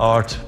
8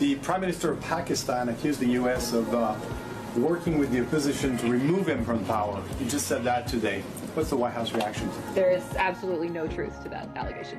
The Prime Minister of Pakistan accused the U.S. of working with the opposition to remove him from power. You just said that today. What's the White House reaction to that? There is absolutely no truth to that allegation.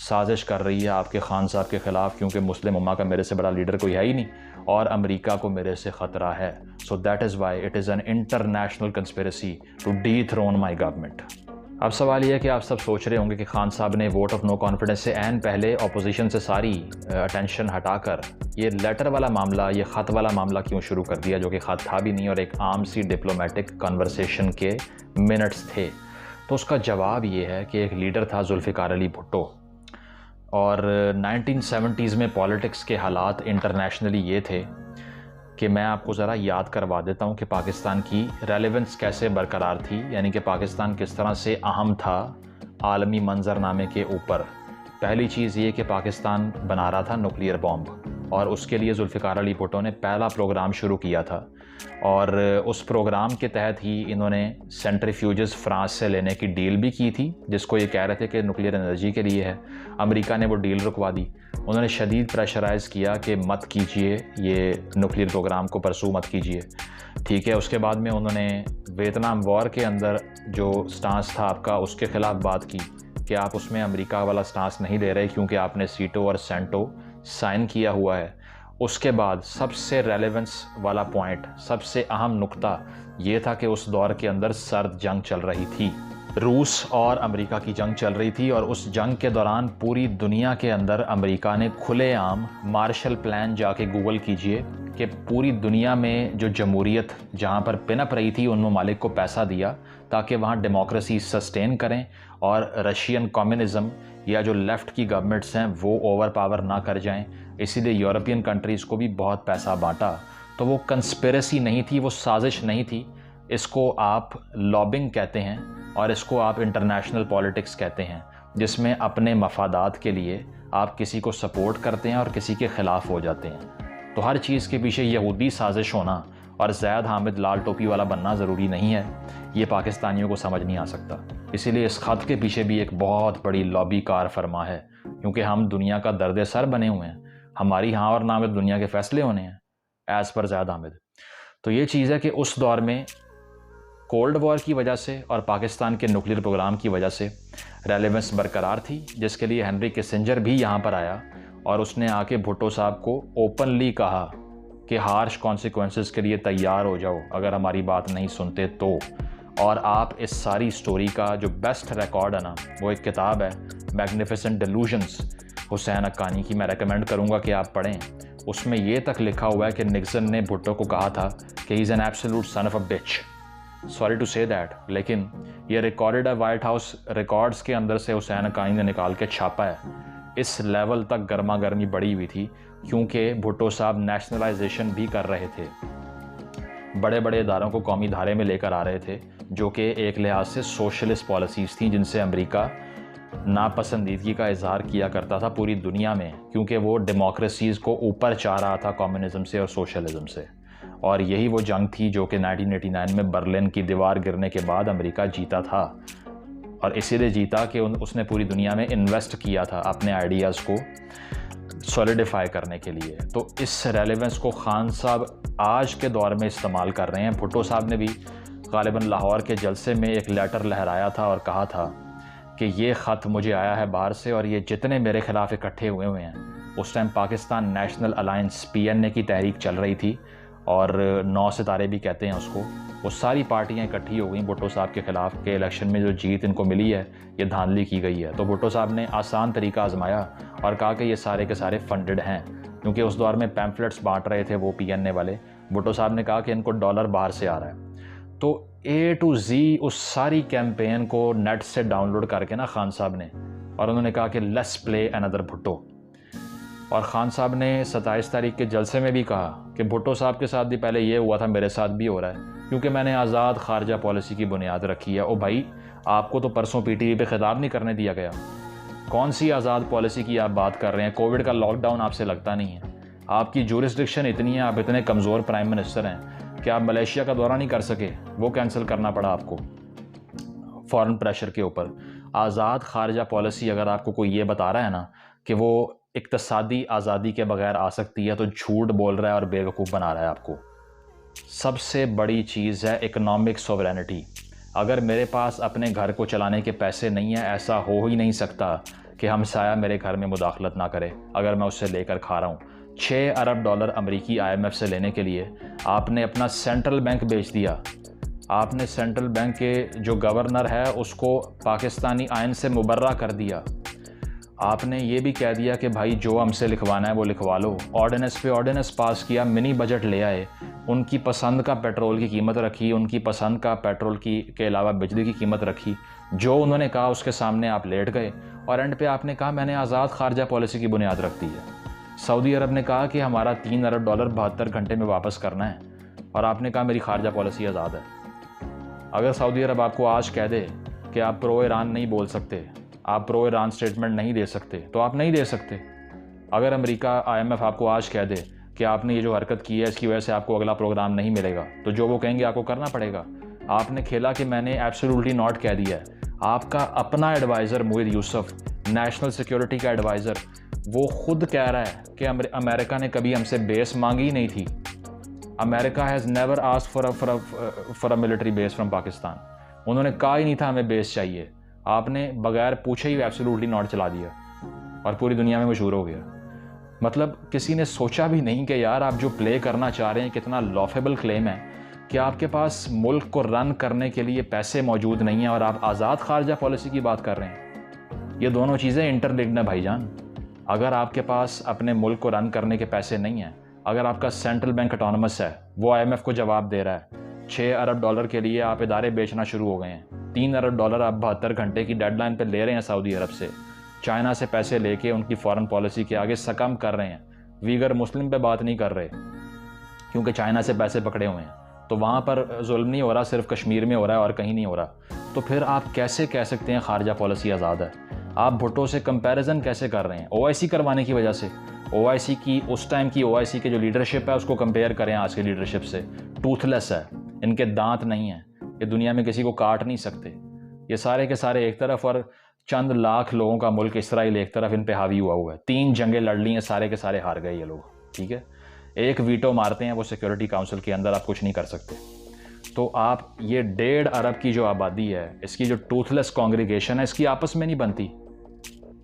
سازش کر رہی ہے آپ کے خان صاحب کے خلاف، کیونکہ مسلم امہ کا میرے سے بڑا لیڈر کوئی ہے ہی نہیں اور امریکہ کو میرے سے خطرہ ہے. So that is why it is an international conspiracy to dethrone my government. اب سوال یہ ہے کہ آپ سب سوچ رہے ہوں گے کہ خان صاحب نے ووٹ آف نو کانفیڈنس سے عین پہلے اپوزیشن سے ساری اٹینشن ہٹا کر یہ لیٹر والا معاملہ، یہ خط والا معاملہ کیوں شروع کر دیا، جو کہ خط تھا بھی نہیں اور ایک عام سی ڈپلومیٹک کنورسیشن کے منٹس تھے. تو اس کا جواب یہ ہے کہ ایک لیڈر تھا ذوالفقار علی بھٹو، اور 1970s میں پالیٹکس کے حالات انٹرنیشنلی یہ تھے کہ میں آپ کو ذرا یاد کروا دیتا ہوں کہ پاکستان کی ریلیونس کیسے برقرار تھی، یعنی کہ پاکستان کس طرح سے اہم تھا عالمی منظرنامے کے اوپر. پہلی چیز یہ کہ پاکستان بنا رہا تھا نیوکلیئر بامب، اور اس کے لیے ذوالفقار علی بھٹو نے پہلا پروگرام شروع کیا تھا، اور اس پروگرام کے تحت ہی انہوں نے سینٹریفیوجز فرانس سے لینے کی ڈیل بھی کی تھی، جس کو یہ کہہ رہے تھے کہ نیوکلیئر انرجی کے لیے ہے. امریکہ نے وہ ڈیل رکوا دی. انہوں نے شدید پریشرائز کیا کہ مت کیجئے، یہ نیوکلیئر پروگرام کو پرسو مت کیجئے. ٹھیک ہے، اس کے بعد میں انہوں نے ویتنام وار کے اندر جو سٹانس تھا آپ کا، اس کے خلاف بات کی کہ آپ اس میں امریکہ والا سٹانس نہیں دے رہے کیونکہ آپ نے سیٹو اور سینٹو سائن کیا ہوا ہے. اس کے بعد سب سے ریلیونس والا پوائنٹ، سب سے اہم نقطہ یہ تھا کہ اس دور کے اندر سرد جنگ چل رہی تھی، روس اور امریکہ کی جنگ چل رہی تھی، اور اس جنگ کے دوران پوری دنیا کے اندر امریکہ نے کھلے عام مارشل پلان، جا کے گوگل کیجئے، کہ پوری دنیا میں جو جمہوریت جہاں پر پنپ رہی تھی ان ممالک کو پیسہ دیا تاکہ وہاں ڈیموکریسی سسٹین کریں اور رشین کمیونزم یا جو لیفٹ کی گورنمنٹس ہیں وہ اوور پاور نہ کر جائیں. اسی لیے یورپین کنٹریز کو بھی بہت پیسہ بانٹا. تو وہ کنسپیریسی نہیں تھی، وہ سازش نہیں تھی. اس کو آپ لابنگ کہتے ہیں اور اس کو آپ انٹرنیشنل پالیٹکس کہتے ہیں، جس میں اپنے مفادات کے لیے آپ کسی کو سپورٹ کرتے ہیں اور کسی کے خلاف ہو جاتے ہیں. تو ہر چیز کے پیچھے یہودی سازش ہونا اور زید حامد لال ٹوپی والا بننا ضروری نہیں ہے. یہ پاکستانیوں کو سمجھ نہیں آ سکتا. اسی لیے اس خط کے پیچھے بھی ایک بہت بڑی لابی کار فرما ہے، کیونکہ ہم دنیا کا درد سر بنے ہوئے ہیں. ہماری ہاں اور نہ میں دنیا کے فیصلے ہونے ہیں ایز پر زید حامد. تو یہ چیز ہے کہ اس دور میں کولڈ وار کی وجہ سے اور پاکستان کے نیوکلیئر پروگرام کی وجہ سے ریلیونس برقرار تھی، جس کے لیے ہنری کسنجر بھی یہاں پر آیا اور اس نے آ کے بھٹو صاحب کو اوپنلی کہا کہ ہارش کانسیکوینسز کے لیے تیار ہو جاؤ اگر ہماری بات نہیں سنتے تو. اور آپ اس ساری سٹوری کا جو بیسٹ ریکارڈ ہے نا، وہ ایک کتاب ہے میگنیفیسنٹ ڈیلوژنز حسین حقانی کی، میں ریکمینڈ کروں گا کہ آپ پڑھیں. اس میں یہ تک لکھا ہوا ہے کہ نکسن نے بھٹو کو کہا تھا کہ he is an absolute son of a bitch. Sorry to سے دیٹ، لیکن یہ ریکارڈڈ ہے، وائٹ ہاؤس ریکارڈز کے اندر سے حسین حقانی نے نکال کے چھاپا ہے. اس لیول تک گرما گرمی بڑی ہوئی تھی کیونکہ بھٹو صاحب نیشنلائزیشن بھی کر رہے تھے، بڑے بڑے اداروں کو قومی دھارے میں لے کر آ رہے تھے، جو کہ ایک لحاظ سے سوشلسٹ پالیسیز تھیں جن سے امریکہ ناپسندیدگی کا اظہار کیا کرتا تھا پوری دنیا میں، کیونکہ وہ ڈیموکریسیز کو اوپر چاہ رہا تھا کمیونزم سے اور سوشلزم سے. اور یہی وہ جنگ تھی جو کہ 1989 میں برلن کی دیوار گرنے کے بعد امریکہ جیتا تھا، اور اسی لیے جیتا کہ اس نے پوری دنیا میں انویسٹ کیا تھا اپنے آئیڈیاز کو سولیڈیفائی کرنے کے لیے. تو اس ریلیونس کو خان صاحب آج کے دور میں استعمال کر رہے ہیں. بھٹو صاحب نے بھی غالباً لاہور کے جلسے میں ایک لیٹر لہرایا تھا اور کہا تھا کہ یہ خط مجھے آیا ہے باہر سے اور یہ جتنے میرے خلاف اکٹھے ہوئے ہیں. اس time Pakistan national alliance PNA کی تحریک چل رہی تھی اور 9 ستارے بھی کہتے ہیں اس کو. وہ ساری پارٹیاں اکٹھی ہو گئیں بھٹو صاحب کے خلاف کہ الیکشن میں جو جیت ان کو ملی ہے یہ دھاندلی کی گئی ہے. تو بھٹو صاحب نے آسان طریقہ آزمایا اور کہا کہ یہ سارے کے سارے فنڈڈ ہیں، کیونکہ اس دور میں پیمفلٹس بانٹ رہے تھے وہ PNA والے. بھٹو صاحب نے کہا کہ ان کو ڈالر باہر سے آ رہا ہے. تو A to Z اس ساری کیمپین کو نیٹ سے ڈاؤن لوڈ کر کے نا خان صاحب نے، اور انہوں نے کہا کہ لیٹس پلے انادر بھٹو. اور خان صاحب نے 27 تاریخ کے جلسے میں بھی کہا کہ بھٹو صاحب کے ساتھ بھی پہلے یہ ہوا تھا، میرے ساتھ بھی ہو رہا ہے، کیونکہ میں نے آزاد خارجہ پالیسی کی بنیاد رکھی ہے. او بھائی، آپ کو تو پرسوں PTV پہ خطاب نہیں کرنے دیا گیا. کون سی آزاد پالیسی کی آپ بات کر رہے ہیں؟ کووڈ کا لاک ڈاؤن آپ سے لگتا نہیں ہے. آپ کی جورسڈکشن اتنی ہے، آپ اتنے کمزور پرائم منسٹر ہیں کہ آپ ملیشیا کا دورہ نہیں کر سکے، وہ کینسل کرنا پڑا آپ کو فورن پریشر کے اوپر. آزاد خارجہ پالیسی اگر آپ کو کوئی یہ بتا رہا ہے نا کہ وہ اقتصادی آزادی کے بغیر آ سکتی ہے تو جھوٹ بول رہا ہے اور بیوقوف بنا رہا ہے آپ کو. سب سے بڑی چیز ہے اکنامک سوورینٹی. اگر میرے پاس اپنے گھر کو چلانے کے پیسے نہیں ہیں، ایسا ہو ہی نہیں سکتا کہ ہمسایہ میرے گھر میں مداخلت نہ کرے اگر میں اس سے لے کر کھا رہا ہوں. 6 ارب ڈالر امریکی IMF سے لینے کے لیے آپ نے اپنا سینٹرل بینک بیچ دیا. آپ نے سینٹرل بینک کے جو گورنر ہے اس کو پاکستانی آئین سے مبرہ کر دیا. آپ نے یہ بھی کہہ دیا کہ بھائی جو ہم سے لکھوانا ہے وہ لکھوا لو. آرڈیننس پہ آرڈیننس پاس کیا, منی بجٹ لے آئے, ان کی پسند کا پیٹرول کی قیمت رکھی, ان کی پسند کا پیٹرول کے علاوہ بجلی کی قیمت رکھی. جو انہوں نے کہا اس کے سامنے آپ لیٹ گئے, اور اینڈ پہ آپ نے کہا میں نے آزاد خارجہ پالیسی کی بنیاد رکھ دی ہے. سعودی عرب نے کہا کہ ہمارا 3 ارب ڈالر 72 گھنٹے میں واپس کرنا ہے, اور آپ نے کہا میری خارجہ پالیسی آزاد ہے. اگر سعودی عرب آپ کو آج کہہ دے کہ آپ پرو ایران نہیں بول سکتے, آپ پرو ایران سٹیٹمنٹ نہیں دے سکتے, تو آپ نہیں دے سکتے. اگر امریکہ IMF آپ کو آج کہہ دے کہ آپ نے یہ جو حرکت کی ہے اس کی وجہ سے آپ کو اگلا پروگرام نہیں ملے گا, تو جو وہ کہیں گے آپ کو کرنا پڑے گا. آپ نے کھیلا کہ میں نے ایبسولوٹلی ناٹ کہہ دیا ہے. آپ کا اپنا ایڈوائزر موید یوسف, نیشنل سیکیورٹی کا ایڈوائزر, وہ خود کہہ رہا ہے کہ امریکہ نے کبھی ہم سے بیس مانگی ہی نہیں تھی. America has never ask for a military base from Pakistan. انہوں نے کہا ہی نہیں تھا ہمیں بیس چاہیے. آپ نے بغیر پوچھے ہی ایبسولوٹلی ناٹ چلا دیا اور پوری دنیا میں مشہور ہو گیا. مطلب کسی نے سوچا بھی نہیں کہ یار آپ جو پلے کرنا چاہ رہے ہیں کتنا لافیبل کلیم ہے کہ آپ کے پاس ملک کو رن کرنے کے لیے پیسے موجود نہیں ہیں اور آپ آزاد خارجہ پالیسی کی بات کر رہے ہیں. یہ دونوں چیزیں انٹرلنکڈ ہیں بھائی جان. اگر آپ کے پاس اپنے ملک کو رن کرنے کے پیسے نہیں ہیں, اگر آپ کا سینٹرل بینک اٹانومس ہے, وہ IMF کو جواب دے رہا ہے, 6 ارب ڈالر کے لیے آپ ادارے بیچنا شروع ہو گئے ہیں, 3 ارب ڈالر آپ 72 گھنٹے کی ڈیڈ لائن پہ لے رہے ہیں سعودی عرب سے, چائنا سے پیسے لے کے ان کی فارن پالیسی کے آگے سکم کر رہے ہیں. ویگر مسلم پہ بات نہیں کر رہے کیونکہ چائنا سے پیسے پکڑے ہوئے ہیں, تو وہاں پر ظلم نہیں ہو رہا, صرف کشمیر میں ہو رہا ہے اور کہیں نہیں ہو رہا. تو پھر آپ کیسے کہہ سکتے ہیں خارجہ پالیسی آزاد ہے؟ آپ بھٹو سے کمپیریزن کیسے کر رہے ہیں؟ OIC کروانے کی وجہ سے. OIC کی اس ٹائم کی OIC کے جو لیڈرشپ ہے اس کو کمپیئر کریں آج کی لیڈرشپ سے. ٹوتھ لیس ہے, ان کے دانت نہیں ہیں, یہ دنیا میں کسی کو کاٹ نہیں سکتے. یہ سارے کے سارے ایک طرف اور چند لاکھ لوگوں کا ملک اسرائیل ایک طرف ان پہ حاوی ہوا ہے. 3 جنگیں لڑ لی ہیں, سارے کے سارے ہار گئے یہ لوگ. ٹھیک ہے, ایک ویٹو مارتے ہیں وہ سیکورٹی کاؤنسل کے اندر, آپ کچھ نہیں کر سکتے. تو آپ یہ 1.5 ارب کی جو آبادی ہے, اس کی جو ٹوتھ لیس کانگریگیشن ہے, اس کی آپس میں نہیں بنتی.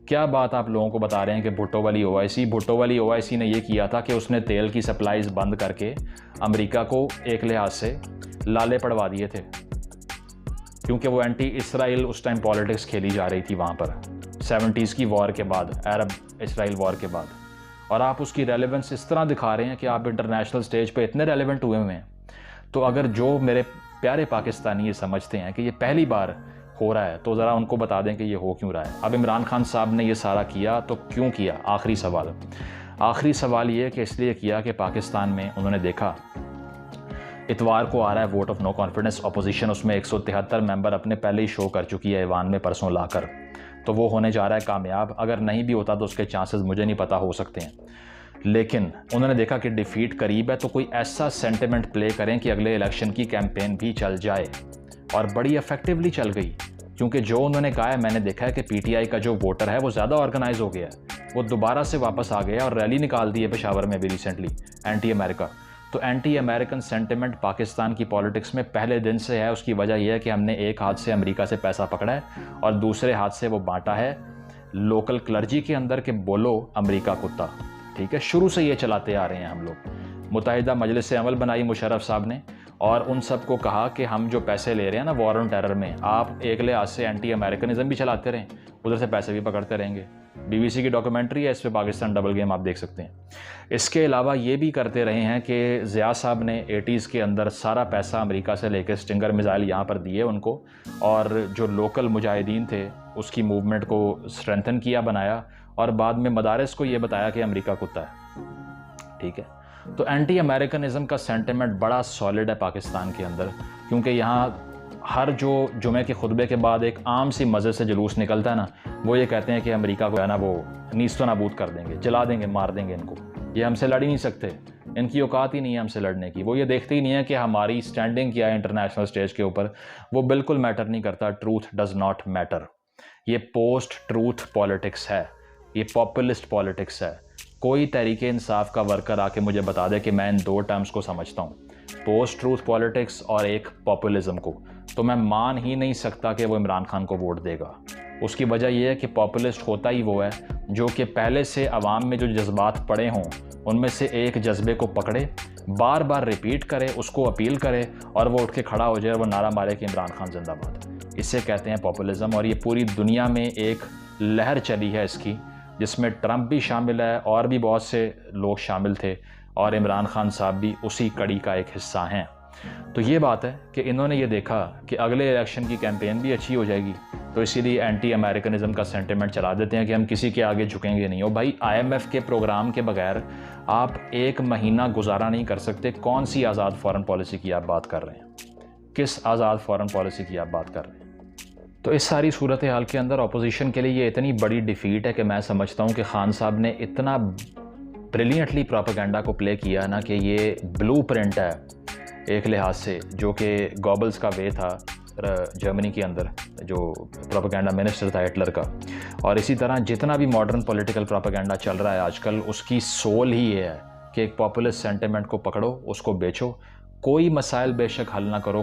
کیا بات آپ لوگوں کو بتا رہے ہیں کہ بھٹو والی OIC نے یہ کیا تھا کہ اس نے تیل کی سپلائیز بند کر کے امریکہ کو ایک لحاظ سے لالے پڑوا دیے تھے, کیونکہ وہ اینٹی اسرائیل اس ٹائم پالیٹکس کھیلی جا رہی تھی وہاں پر 70s کی وار کے بعد, عرب اسرائیل وار کے بعد. اور آپ اس کی ریلیونس اس طرح دکھا رہے ہیں کہ آپ انٹرنیشنل سٹیج پہ اتنے ریلیونٹ ہوئے ہیں. تو اگر جو میرے پیارے پاکستانی یہ سمجھتے ہیں کہ یہ پہلی بار ہو رہا ہے, تو ذرا ان کو بتا دیں کہ یہ ہو کیوں رہا ہے. اب عمران خان صاحب نے یہ سارا کیا تو کیوں کیا؟ آخری سوال یہ کہ اس لیے کیا کہ پاکستان میں انہوں نے دیکھا اتوار کو آ رہا ہے vote of no confidence, opposition اس میں 173 ممبر اپنے پہلے ہی شو کر چکی ہے ایوان میں پرسوں لا کر, تو وہ ہونے جا رہا ہے کامیاب. اگر نہیں بھی ہوتا تو اس کے چانسز مجھے نہیں پتا, ہو سکتے ہیں. لیکن انہوں نے دیکھا کہ ڈیفیٹ قریب ہے, تو کوئی ایسا سینٹیمنٹ پلے کریں کہ اگلے الیکشن کی کیمپین بھی چل جائے, اور بڑی افیکٹولی چل گئی. کیونکہ جو انہوں نے کہا ہے, میں نے دیکھا ہے کہ PTI کا جو ووٹر ہے وہ زیادہ آرگنائز ہو گیا ہے, وہ دوبارہ سے واپس آ گیا اور ریلی نکال دی ہے پشاور میں بھی ریسنٹلی اینٹی امریکہ. تو اینٹی امریکن سینٹیمنٹ پاکستان کی پالیٹکس میں پہلے دن سے ہے. اس کی وجہ یہ ہے کہ ہم نے ایک ہاتھ سے امریکہ سے پیسہ پکڑا ہے اور دوسرے ہاتھ سے وہ بانٹا ہے لوکل کلرجی کے اندر کہ بولو امریکہ کتا. ٹھیک ہے, شروع سے یہ چلاتے آ رہے ہیں ہم لوگ. متحدہ مجلس عمل بنائی مشرف صاحب نے, اور ان سب کو کہا کہ ہم جو پیسے لے رہے ہیں نا وار آن ٹیرر میں, آپ ایک لحاظ سے اینٹی امریکنزم بھی چلاتے رہیں, ادھر سے پیسے بھی پکڑتے رہیں گے. BBC کی ڈاکومنٹری ہے اس پہ, پاکستان ڈبل گیم, آپ دیکھ سکتے ہیں. اس کے علاوہ یہ بھی کرتے رہے ہیں کہ ضیاء صاحب نے 80s کے اندر سارا پیسہ امریکہ سے لے کے سٹنگر میزائل یہاں پر دیے ان کو, اور جو لوکل مجاہدین تھے اس کی موومنٹ کو اسٹرینتھن کیا, بنایا, اور بعد میں مدارس کو یہ بتایا کہ امریکہ کتا ہے. ٹھیک ہے, تو اینٹی امریکنزم کا سینٹیمنٹ بڑا سالڈ ہے پاکستان کے اندر, کیونکہ یہاں ہر جو جمعے کے خطبے کے بعد ایک عام سی مزے سے جلوس نکلتا ہے نا, وہ یہ کہتے ہیں کہ امریکہ کو ہے نا وہ نیست و نابود کر دیں گے, جلا دیں گے, مار دیں گے ان کو. یہ ہم سے لڑ ہی نہیں سکتے, ان کی اوقات ہی نہیں ہے ہم سے لڑنے کی. وہ یہ دیکھتے ہی نہیں ہے کہ ہماری سٹینڈنگ کیا ہے انٹرنیشنل سٹیج کے اوپر, وہ بالکل میٹر نہیں کرتا. Truth does not matter. یہ پوسٹ ٹروتھ پالیٹکس ہے, یہ پاپولسٹ پالیٹکس ہے. کوئی تحریک انصاف کا ورکر آ کے مجھے بتا دے کہ میں ان 2 ٹرمز کو سمجھتا ہوں, پوسٹ ٹروتھ پالیٹکس اور ایک پاپولزم کو. تو میں مان ہی نہیں سکتا کہ وہ عمران خان کو ووٹ دے گا. اس کی وجہ یہ ہے کہ پاپولسٹ ہوتا ہی وہ ہے جو کہ پہلے سے عوام میں جو جذبات پڑے ہوں ان میں سے ایک جذبے کو پکڑے, بار بار ریپیٹ کرے, اس کو اپیل کرے اور وہ اٹھ کے کھڑا ہو جائے اور وہ نعرہ مارے کہ عمران خان زندہ باد. اسے کہتے ہیں پاپولزم. اور یہ پوری دنیا میں ایک لہر چلی ہے اس کی, جس میں ٹرمپ بھی شامل ہے اور بھی بہت سے لوگ شامل تھے, اور عمران خان صاحب بھی اسی کڑی کا ایک حصہ ہیں. تو یہ بات ہے کہ انہوں نے یہ دیکھا کہ اگلے الیکشن کی کیمپین بھی اچھی ہو جائے گی, تو اسی لیے اینٹی امریکنزم کا سینٹیمنٹ چلا دیتے ہیں کہ ہم کسی کے آگے جھکیں گے نہیں. اور بھائی IMF کے پروگرام کے بغیر آپ ایک مہینہ گزارا نہیں کر سکتے. کون سی آزاد فارن پالیسی کی آپ بات کر رہے ہیں؟ کس آزاد فارن پالیسی کی آپ بات کر رہے ہیں؟ تو اس ساری صورتحال کے اندر اپوزیشن کے لیے یہ اتنی بڑی ڈیفیٹ ہے کہ میں سمجھتا ہوں کہ خان صاحب نے اتنا بریلینٹلی پروپیگنڈا کو پلے کیا نا کہ یہ بلو پرنٹ ہے ایک لحاظ سے, جو کہ گوبلز کا وے تھا جرمنی کے اندر, جو پروپیگنڈا منسٹر تھا ہٹلر کا. اور اسی طرح جتنا بھی ماڈرن پولیٹیکل پروپیگنڈا چل رہا ہے آج کل, اس کی سول ہی یہ ہے کہ ایک پاپولسٹ سینٹیمنٹ کو پکڑو, اس کو بیچو, کوئی مسائل بے شک حل نہ کرو,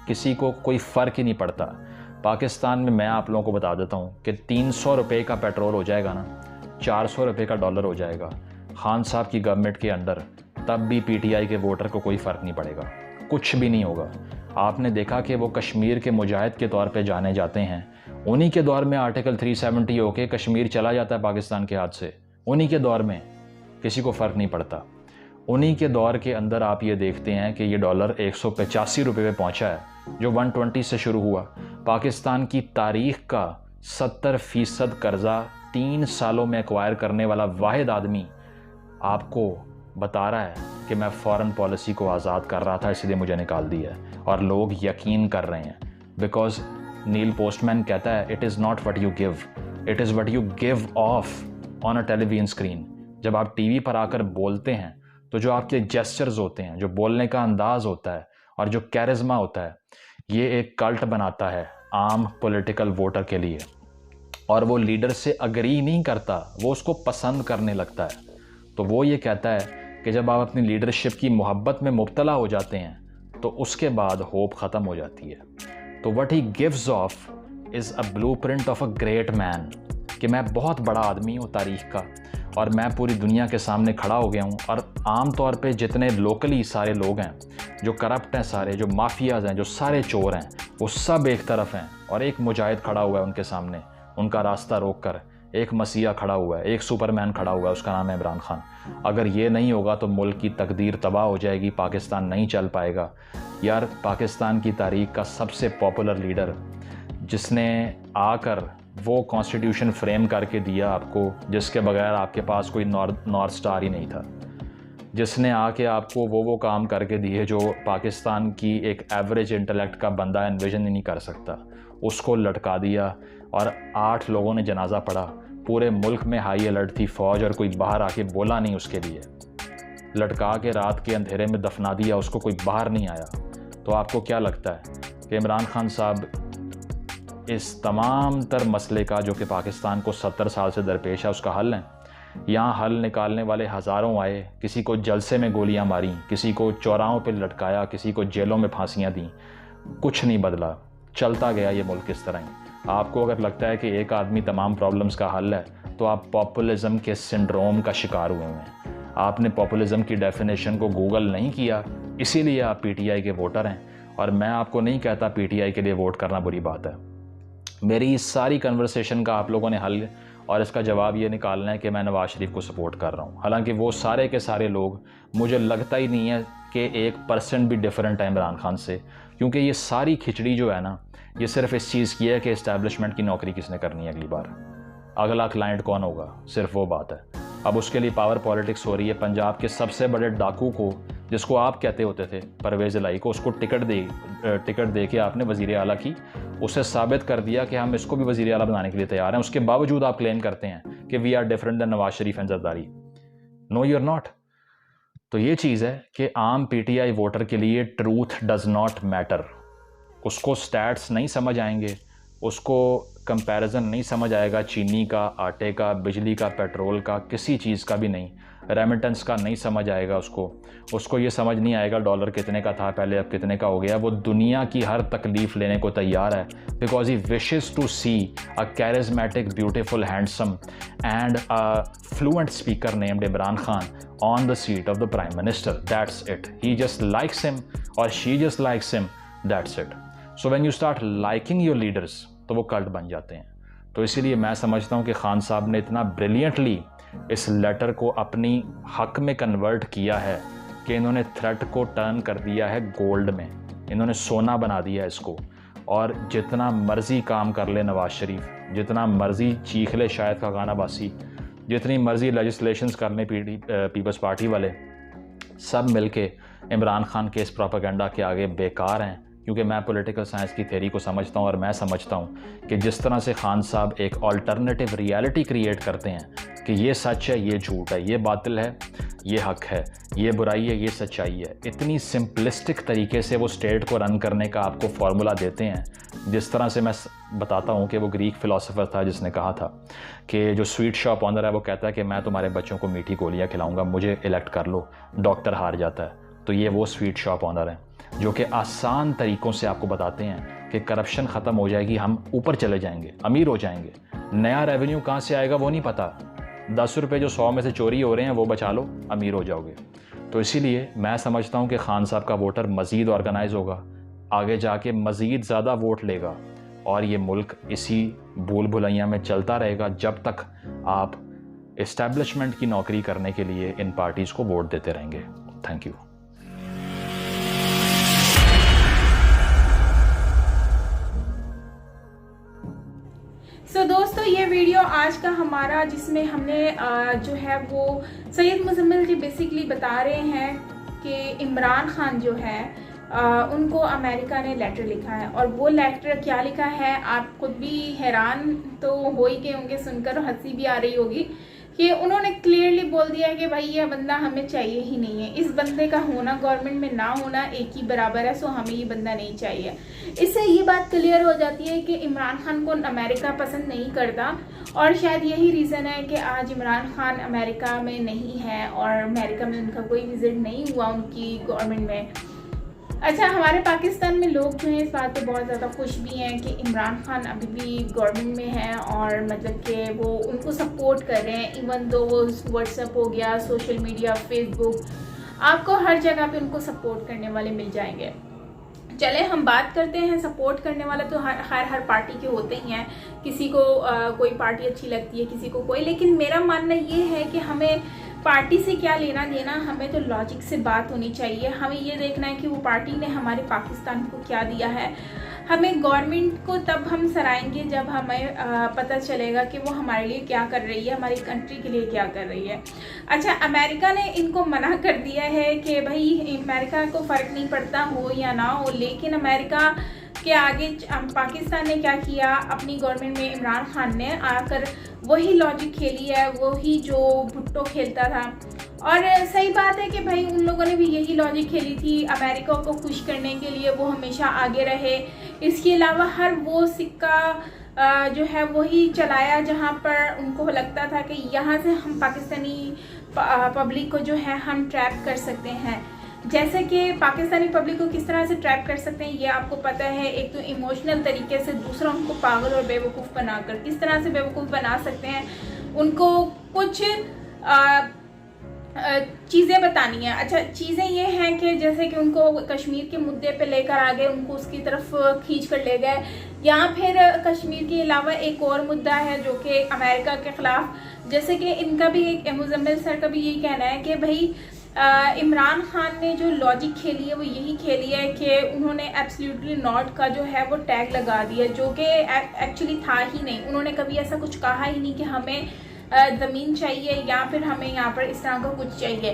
کسی کو کوئی فرق ہی نہیں پڑتا. پاکستان میں آپ لوگوں کو بتا دیتا ہوں کہ 300 روپے کا پیٹرول ہو جائے گا نا, 400 روپے کا ڈالر ہو جائے گا خان صاحب کی گورنمنٹ کے اندر, تب بھی PTI کے ووٹر کو کوئی فرق نہیں پڑے گا, کچھ بھی نہیں ہوگا. آپ نے دیکھا کہ وہ کشمیر کے مجاہد کے طور پہ جانے جاتے ہیں, انہی کے دور میں آرٹیکل 370 ہو کے کشمیر چلا جاتا ہے پاکستان کے ہاتھ سے, انہی کے دور میں کسی کو فرق نہیں پڑتا. انہی کے دور کے اندر آپ یہ دیکھتے ہیں کہ یہ ڈالر 185 روپے پہ پہنچا ہے, جو 120 سے شروع ہوا. پاکستان کی تاریخ کا 70% قرضہ 3 سالوں میں ایکوائر کرنے والا واحد آدمی آپ کو بتا رہا ہے کہ میں فارن پالیسی کو آزاد کر رہا تھا, اس لیے مجھے نکال دیا ہے. اور لوگ یقین کر رہے ہیں, بیکاز نیل پوسٹ مین کہتا ہے it is not what you give, it is what you give off on a television screen. جب آپ ٹی وی پر آ کر بولتے ہیں تو جو آپ کے جیسچرز ہوتے ہیں, جو بولنے کا انداز ہوتا ہے اور جو کیرزما ہوتا ہے, یہ ایک کلٹ بناتا ہے عام پولیٹیکل ووٹر کے لیے. اور وہ لیڈر سے اگری نہیں کرتا, وہ اس کو پسند کرنے لگتا ہے. تو وہ یہ کہتا ہے کہ جب آپ اپنی لیڈرشپ کی محبت میں مبتلا ہو جاتے ہیں تو اس کے بعد ہوپ ختم ہو جاتی ہے. تو what he gives off is a blueprint of a great man, کہ میں بہت بڑا آدمی ہوں تاریخ کا, اور میں پوری دنیا کے سامنے کھڑا ہو گیا ہوں. اور عام طور پہ جتنے لوکلی سارے لوگ ہیں جو کرپٹ ہیں, سارے جو مافیاز ہیں, جو سارے چور ہیں, وہ سب ایک طرف ہیں, اور ایک مجاہد کھڑا ہوا ہے ان کے سامنے, ان کا راستہ روک کر. ایک مسیحا کھڑا ہوا ہے, ایک سپر مین کھڑا ہوا ہے, اس کا نام ہے عمران خان. اگر یہ نہیں ہوگا تو ملک کی تقدیر تباہ ہو جائے گی, پاکستان نہیں چل پائے گا. یار پاکستان کی تاریخ کا سب سے پاپولر لیڈر, جس نے آ کر وہ کانسٹیٹیوشن فریم کر کے دیا آپ کو, جس کے بغیر آپ کے پاس کوئی نارتھ سٹار ہی نہیں تھا, جس نے آ کے آپ کو وہ کام کر کے دیے جو پاکستان کی ایک ایوریج انٹلیکٹ کا بندہ انویژن ہی نہیں کر سکتا, اس کو لٹکا دیا. اور 8 لوگوں نے جنازہ پڑھا, پورے ملک میں ہائی الرٹ تھی فوج, اور کوئی باہر آ کے بولا نہیں اس کے لیے. لٹکا کے رات کے اندھیرے میں دفنا دیا, اس کو کوئی باہر نہیں آیا. تو آپ کو کیا لگتا ہے کہ عمران خان صاحب اس تمام تر مسئلے کا, جو کہ پاکستان کو 70 سال سے درپیش ہے, اس کا حل ہے؟ یہاں حل نکالنے والے ہزاروں آئے, کسی کو جلسے میں گولیاں ماری, کسی کو چوراہوں پہ لٹکایا, کسی کو جیلوں میں پھانسیاں دیں, کچھ نہیں بدلا, چلتا گیا یہ ملک اس طرح ہی. آپ کو اگر لگتا ہے کہ ایک آدمی تمام پرابلمز کا حل ہے, تو آپ پاپولزم کے سنڈروم کا شکار ہوئے ہیں. آپ نے پاپولزم کی ڈیفینیشن کو گوگل نہیں کیا, اسی لیے آپ PTI کے ووٹر ہیں. اور میں آپ کو نہیں کہتا PTI کے لیے ووٹ کرنا بری بات ہے. میری اس ساری کنورسیشن کا آپ لوگوں نے حل اور اس کا جواب یہ نکالنا ہے کہ میں نواز شریف کو سپورٹ کر رہا ہوں. حالانکہ وہ سارے کے سارے لوگ, مجھے لگتا ہی نہیں ہے کہ 1% بھی ڈیفرنٹ ہے عمران خان سے, کیونکہ یہ ساری کھچڑی جو ہے نا, یہ صرف اس چیز کی ہے کہ اسٹیبلشمنٹ کی نوکری کس نے کرنی ہے اگلی بار, اگلا کلائنٹ کون ہوگا, صرف وہ بات ہے. اب اس کے لیے پاور پالیٹکس ہو رہی ہے. پنجاب کے سب سے بڑے ڈاکو کو, جس کو آپ کہتے ہوتے تھے پرویز الہی کو, اس کو ٹکٹ دے کے آپ نے وزیر اعلیٰ کی, اسے ثابت کر دیا کہ ہم اس کو بھی وزیر اعلیٰ بنانے کے لیے تیار ہیں. اس کے باوجود آپ کلیم کرتے ہیں کہ we are different than Nawaz Sharif and Zardari. No you are not. تو یہ چیز ہے کہ عام PTI ووٹر کے لیے ٹروتھ ڈز ناٹ میٹر. اس کو سٹیٹس نہیں سمجھ آئیں گے, اس کو کمپیریزن نہیں سمجھ آئے گا چینی کا، آٹے کا، بجلی کا، پیٹرول کا، کسی چیز کا بھی نہیں، ریمیٹنس کا نہیں سمجھ آئے گا اس کو یہ سمجھ نہیں آئے گا ڈالر کتنے کا تھا پہلے اب کتنے کا ہو گیا. وہ دنیا کی ہر تکلیف لینے کو تیار ہے because he wishes to see a charismatic beautiful handsome and fluent speaker named Imran Khan on the seat of the Prime Minister. That's it. He just likes him or she just likes him. That's it. So when you start liking your leaders تو وہ cult بن جاتے ہیں. تو اسی لیے میں سمجھتا ہوں کہ خان صاحب نے اتنا بریلینٹلی اس لیٹر کو اپنی حق میں کنورٹ کیا ہے کہ انہوں نے تھریٹ کو ٹرن کر دیا ہے گولڈ میں، انہوں نے سونا بنا دیا ہے اس کو. اور جتنا مرضی کام کر لے نواز شریف، جتنا مرضی چیخ لے شاید کا گانا باسی، جتنی مرضی لیجسلیشنز کرنے پیپلز پارٹی والے، سب مل کے عمران خان کے اس پروپیگنڈا کے آگے بیکار ہیں. کیونکہ میں پولیٹیکل سائنس کی تھیوری کو سمجھتا ہوں اور میں سمجھتا ہوں کہ جس طرح سے خان صاحب ایک آلٹرنیٹیو ریالٹی کریٹ کرتے ہیں کہ یہ سچ ہے، یہ جھوٹ ہے، یہ باطل ہے، یہ حق ہے، یہ برائی ہے، یہ سچائی ہے، اتنی سمپلسٹک طریقے سے وہ اسٹیٹ کو رن کرنے کا آپ کو فارمولا دیتے ہیں. جس طرح سے میں بتاتا ہوں کہ وہ گریک فلاسفر تھا جس نے کہا تھا کہ جو سویٹ شاپ آنر ہے وہ کہتا ہے کہ میں تمہارے بچوں کو میٹھی گولیاں کھلاؤں گا، مجھے الیکٹ کر لو. ڈاکٹر ہار جاتا ہے. تو یہ وہ سویٹ شاپ آنر ہیں جو کہ آسان طریقوں سے آپ کو بتاتے ہیں کہ کرپشن ختم ہو جائے گی، ہم اوپر چلے جائیں گے، امیر ہو جائیں گے. نیا ریونیو کہاں سے آئے گا وہ نہیں پتہ. 10 روپے جو 100 میں سے چوری ہو رہے ہیں وہ بچا لو، امیر ہو جاؤ گے. تو اسی لیے میں سمجھتا ہوں کہ خان صاحب کا ووٹر مزید آرگنائز ہوگا، آگے جا کے مزید زیادہ ووٹ لے گا، اور یہ ملک اسی بھول بھلائیاں میں چلتا رہے گا جب تک آپ اسٹیبلشمنٹ کی نوکری کرنے کے لیے ان پارٹیز کو ووٹ دیتے رہیں گے. Thank you. سو دوستو یہ ویڈیو آج کا ہمارا جس میں ہم نے جو ہے وہ سید مزمل جی بیسیکلی بتا رہے ہیں کہ عمران خان جو ہے ان کو امریکہ نے لیٹر لکھا ہے. اور وہ لیٹر کیا لکھا ہے آپ خود بھی حیران تو ہو ہی گئے ہوں گے سن کر، ہنسی بھی آ رہی ہوگی کہ انہوں نے کلیئرلی بول دیا ہے کہ بھائی یہ بندہ ہمیں چاہیے ہی نہیں ہے، اس بندے کا ہونا گورنمنٹ میں نہ ہونا ایک ہی برابر ہے، سو ہمیں یہ بندہ نہیں چاہیے. اس سے یہ بات کلیئر ہو جاتی ہے کہ عمران خان کو امریکہ پسند نہیں کرتا، اور شاید یہی ریزن ہے کہ آج عمران خان امریکہ میں نہیں ہے اور امریکہ میں ان کا کوئی وزٹ نہیں ہوا ان کی گورنمنٹ میں. اچھا، ہمارے پاکستان میں لوگ جو ہیں اس بات پہ بہت زیادہ خوش بھی ہیں کہ عمران خان ابھی بھی گورنمنٹ میں ہیں، اور مطلب کہ وہ ان کو سپورٹ کر رہے ہیں. ایون دو وہ واٹس ایپ ہو گیا، سوشل میڈیا، فیس بک، آپ کو ہر جگہ پہ ان کو سپورٹ کرنے والے مل جائیں گے. چلے ہم بات کرتے ہیں، سپورٹ کرنے والا تو ہر پارٹی کے ہوتے ہی ہیں، کسی کو کوئی پارٹی اچھی لگتی ہے، کسی کو کوئی. لیکن میرا ماننا یہ ہے کہ ہمیں پارٹی سے کیا لینا دینا، ہمیں تو لاجک سے بات ہونی چاہیے. ہمیں یہ دیکھنا ہے کہ وہ پارٹی نے ہمارے پاکستان کو کیا دیا ہے. ہمیں گورنمنٹ کو تب ہم سرائیں گے جب ہمیں پتہ چلے گا کہ وہ ہمارے لیے کیا کر رہی ہے، ہماری کنٹری کے لیے کیا کر رہی ہے. اچھا، امریکہ نے ان کو منع کر دیا ہے کہ بھائی امریکہ کو فرق نہیں پڑتا ہو یا نہ ہو، لیکن امریکہ کے آگے پاکستان نے کیا کیا، اپنی گورنمنٹ میں عمران خان نے آ کر وہی لاجک کھیلی ہے، وہی جو بھٹو کھیلتا تھا. اور صحیح بات ہے کہ بھائی ان لوگوں نے بھی یہی لاجک کھیلی تھی، امریکہ کو خوش کرنے کے لیے وہ ہمیشہ آگے رہے. اس کے علاوہ ہر وہ سکہ جو ہے وہی چلایا جہاں پر ان کو لگتا تھا کہ یہاں سے ہم پاکستانی پبلک کو جو ہے ہم ٹریپ کر سکتے ہیں. جیسے کہ پاکستانی پبلک کو کس طرح سے ٹریپ کر سکتے ہیں یہ آپ کو پتہ ہے. ایک تو ایموشنل طریقے سے، دوسرا ان کو پاگل اور بیوقوف بنا کر. کس طرح سے بیوقوف بنا سکتے ہیں، ان کو کچھ چیزیں بتانی ہیں. اچھا، چیزیں یہ ہیں کہ جیسے کہ ان کو کشمیر کے مدعے پہ لے کر آگے ان کو اس کی طرف کھینچ کر لے گئے. یا پھر کشمیر کے علاوہ ایک اور مدعا ہے جو کہ امریکہ کے خلاف، جیسے کہ ان کا بھی ایک مزمل سر کا بھی یہی کہنا ہے کہ بھائی عمران خان نے جو لاجک کھیلی ہے وہ یہی کھیلی ہے کہ انہوں نے ایبسلیوٹلی ناٹ کا جو ہے وہ ٹیگ لگا دیا، جو کہ ایکچولی تھا ہی نہیں. انہوں نے کبھی ایسا کچھ کہا ہی نہیں کہ ہمیں زمین چاہیے یا پھر ہمیں یہاں پر اس طرح کا کچھ چاہیے.